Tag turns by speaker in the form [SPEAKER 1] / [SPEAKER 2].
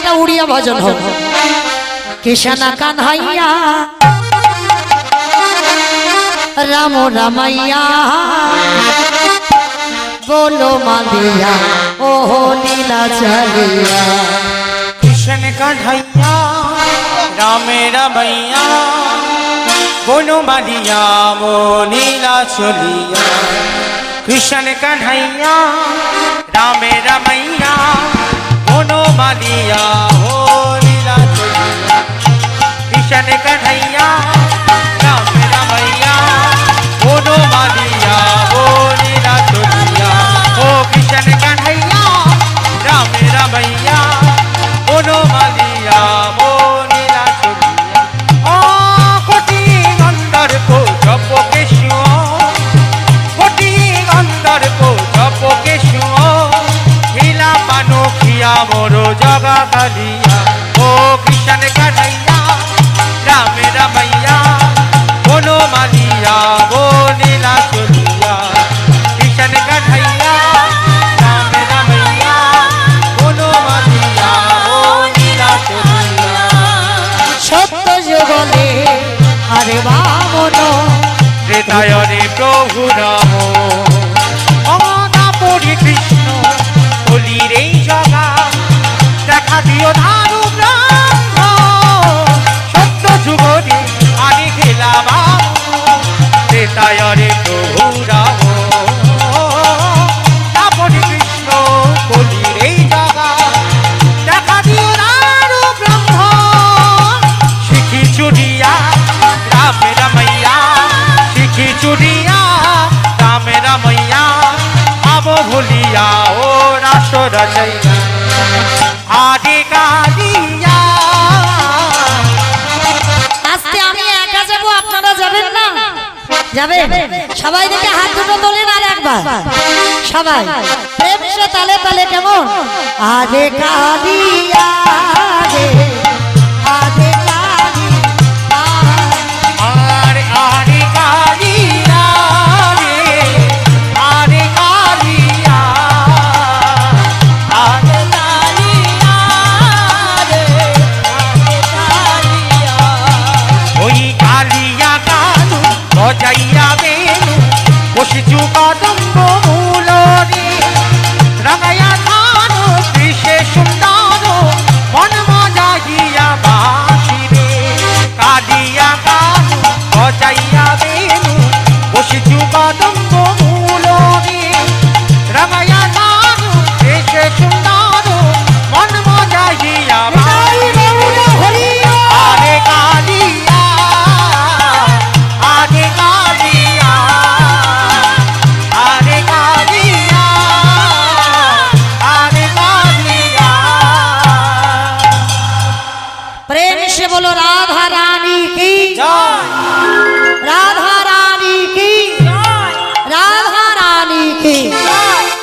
[SPEAKER 1] একটা উড়িয়া ভজন হোক। কৃষ্ণ কানহাইয়া রাম রামাইয়া बोलो मालिया ओहो लीला चलिया।
[SPEAKER 2] कृष्ण कन्हैया राम रमैया बोलो मालिया वो लीला चलिया। कृष्ण कन्हैया राम रमैया बोलो मालिया वो लीला चलिया। कृष्ण कन्हैया राम रमैया बोलो मालिया वो लीला चलिया। ओ कृष्ण कन्हैया राम रमैया बोलो मालिया वो लीला चलिया। ओ कोटि अंदर को जप कृष्ण कोटि अंदर को जप कृष्ण हिला पानो खिया मोरो जगा कालिया। ओ कृष्ण कन्हैया राम रमैया बोलो मालिया वो लीला चलिया। कृष्ण कन्हैया राम रमैया बोलो मालिया वो लीला चलिया।
[SPEAKER 1] सत्य जुगले अरे बामन
[SPEAKER 2] त्रेताय रे प्रभु राम अनापरि कृष्ण बलि रे जगा দেখা দিও ধারু ব্রহ্ম। সত্য যুগরে আনি খেলা বাবু त्रेताय रे प्रभु राम अनाপরি কৃষ্ণ বলি রে জগা দেখা দিও ধারু ব্রহ্ম। শিখি চুরিয়া রাম রমैया শিখি চুরিয়া রাম রমैया আব ভুলিয়া ও রাস রচैया। আদি কালিয়া
[SPEAKER 1] আজকে আমি একা যাব আপনারা যাবেন না? যাবে সবাই দিকে হাত দুটো তোলেন আর একবার সবাই প্রেম সে তালে তালে কেমন আরে কালিয়া রে আরে কালিয়া
[SPEAKER 2] আরে আরে কালিয়া রে আরে কালিয়া আরে কালিয়া রে আরে কালিয়া। ওই কালিয়া কালু বজাইয়া বেনু বসিছু কদম্ব মূলরে রাগায়া ধান দৃশ্যে সুন্দর মন মজাইয়া বাসিরে। কালিয়া কালু বজাইয়া বেনু বসিছু কদম্ব মূলরে রাগায়া ধান দৃশ্যে সুন্দর মন মজাইয়া বাসিরে। আরে কালিয়া আরে কালিয়া আরে কালিয়া আরে কালিয়া।
[SPEAKER 1] प्रेम से बोलो राधा राम।